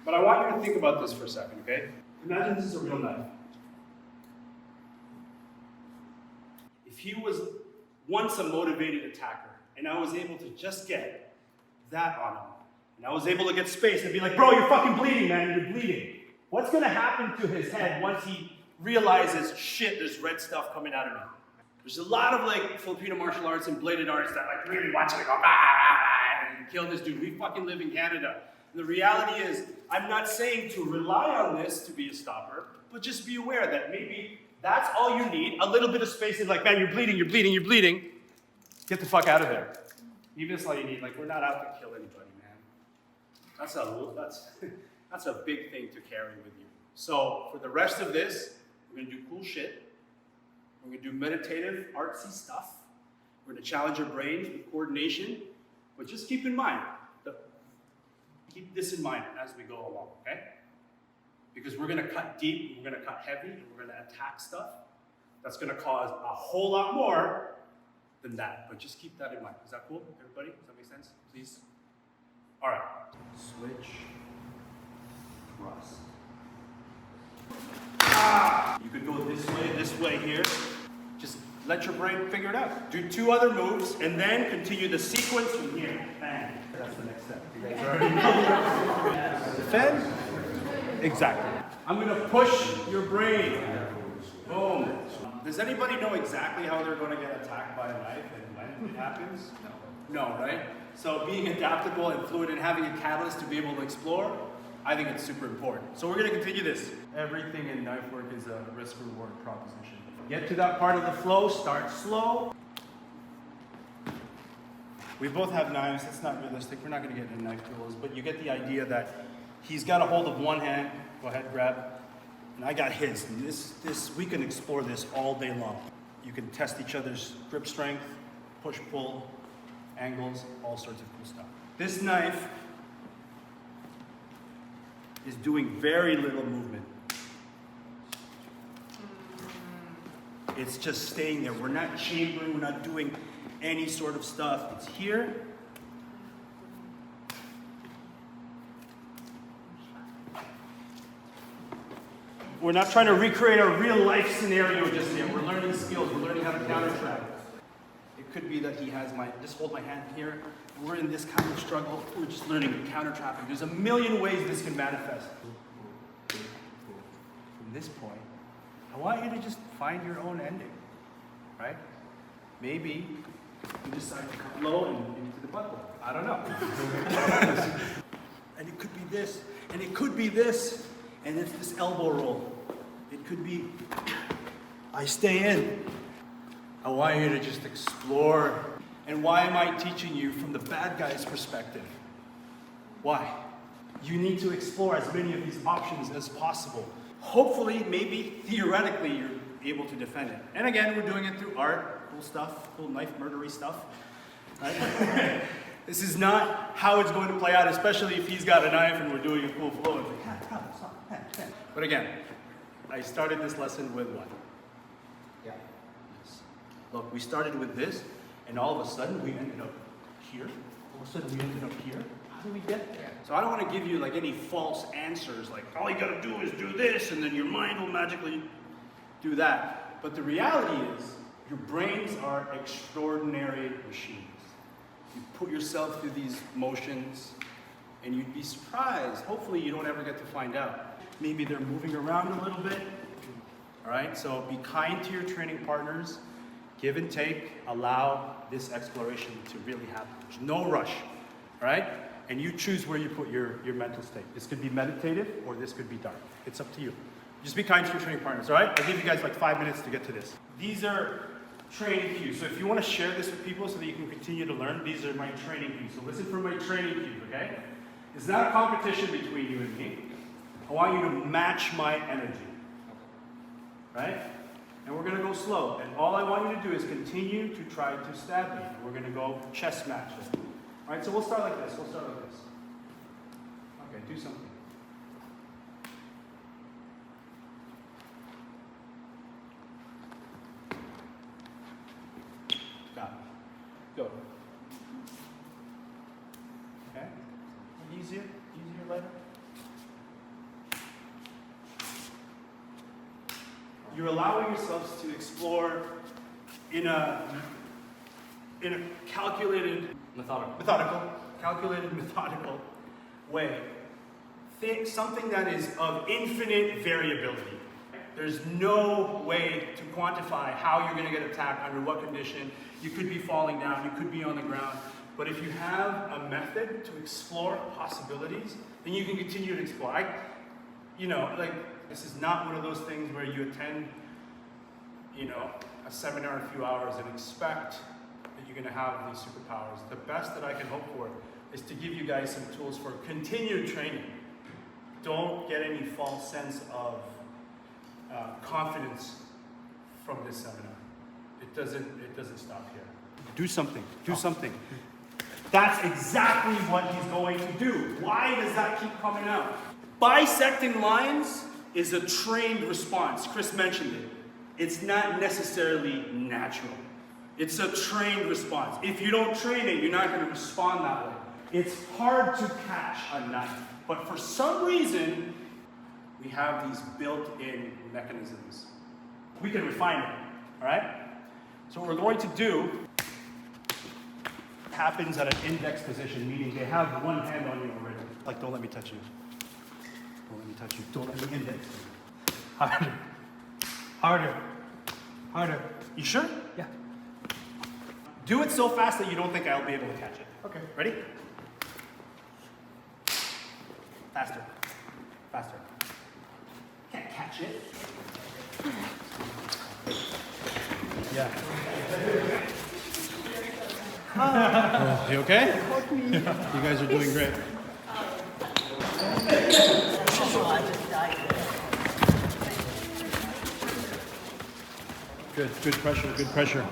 But I want you to think about this for a second, okay? Imagine this is a real knife. If he was once a motivated attacker, and I was able to just get that on him, and I was able to get space and be like, bro, you're fucking bleeding, man, you're bleeding. What's gonna happen to his head once he realizes, shit, there's red stuff coming out of me? There's a lot of like Filipino martial arts and bladed arts that like really watch it go, and kill this dude. We fucking live in Canada. And the reality is, I'm not saying to rely on this to be a stopper, but just be aware that maybe that's all you need. A little bit of space is like, man, you're bleeding, you're bleeding, you're bleeding. Get the fuck out of there. Even that's all you need. Like, we're not out to kill anybody, man. That's a big thing to carry with you. So for the rest of this, we're gonna do cool shit. We're gonna do meditative, artsy stuff. We're gonna challenge your brains with coordination, but just keep in mind, keep this in mind as we go along, okay? Because we're gonna cut deep, we're gonna cut heavy, and we're gonna attack stuff. That's gonna cause a whole lot more than that, but just keep that in mind. Is that cool, everybody? Does that make sense? Please? All right. Switch, thrust. You could go this way here. Just let your brain figure it out. Do 2 other moves, and then continue the sequence from here. Bang. That's the next step. You guys already know. Defend. Exactly. I'm gonna push your brain. Boom. Does anybody know exactly how they're gonna get attacked by a knife and when it happens? No, right? So being adaptable and fluid and having a catalyst to be able to explore, I think it's super important. So we're gonna continue this. Everything in knife work is a risk-reward proposition. Get to that part of the flow, start slow. We both have knives, it's not realistic. We're not gonna get into knife duels, but you get the idea that he's got a hold of one hand. Go ahead, grab. And I got his. And we can explore this all day long. You can test each other's grip strength, push, pull, angles, all sorts of cool stuff. This knife is doing very little movement. It's just staying there. We're not chambering, we're not doing any sort of stuff. It's here. We're not trying to recreate a real life scenario just yet. We're learning skills, we're learning how to counter trap. It could be that he has just hold my hand here. We're in this kind of struggle. We're just learning counter trapping. There's a million ways this can manifest. From this point, I want you to just find your own ending, right? Maybe you decide to cut low and into the butthole. I don't know. And it could be this, and it could be this, and it's this elbow roll. It could be, I stay in. I want you to just explore. And why am I teaching you from the bad guy's perspective? Why? You need to explore as many of these options as possible. Hopefully, maybe, theoretically, you're able to defend it. And again, we're doing it through art, cool stuff, cool knife murdery stuff. Right? This is not how it's going to play out, especially if he's got a knife and we're doing a cool flow. It's like, but again, I started this lesson with what? Yeah. Yes. Look, we started with this, and all of a sudden we ended up here. All of a sudden we ended up here. How do we get there? So I don't want to give you like any false answers, like all you gotta do is do this, and then your mind will magically do that. But the reality is, your brains are extraordinary machines. You put yourself through these motions, and you'd be surprised. Hopefully you don't ever get to find out. Maybe they're moving around a little bit. All right, so be kind to your training partners. Give and take, allow this exploration to really happen. There's no rush, all right? And you choose where you put your mental state. This could be meditative, or this could be dark. It's up to you. Just be kind to your training partners, all right? I'll give you guys like 5 minutes to get to this. These are training cues. So if you want to share this with people so that you can continue to learn, these are my training cues. So listen for my training cues, okay? It's not a competition between you and me. I want you to match my energy, right? And we're going to go slow. And all I want you to do is continue to try to stab me. We're going to go chest match. All right, so we'll start like this. Okay, do something. Got it. Go. Okay. Easier later. you're allowing yourselves to explore in a calculated, methodical way. Think something that is of infinite variability. There's no way to quantify how you're going to get attacked, under what condition. You could be falling down, you could be on the ground. But if you have a method to explore possibilities, then you can continue to explore. This is not one of those things where you attend, a seminar in a few hours and expect that you're going to have these superpowers. The best that I can hope for is to give you guys some tools for continued training. Don't get any false sense of confidence from this seminar. It doesn't stop here. Do something. Do something. That's exactly what he's going to do. Why does that keep coming out? Bisecting lines is a trained response. Chris mentioned it. It's not necessarily natural. It's a trained response. If you don't train it, you're not going to respond that way. It's hard to catch a knife, but for some reason, we have these built-in mechanisms. We can refine it, all right? So what we're going to do happens at an index position, meaning they have one hand on you already. Like, don't let me touch you. Don't let me touch you. Don't let me index you. Harder. Harder. Harder. You sure? Yeah. Do it so fast that you don't think I'll be able to catch it. Okay. Ready? Faster. Faster. Can't catch it. Yeah. Oh, you okay? You guys are doing great. Good pressure, good pressure.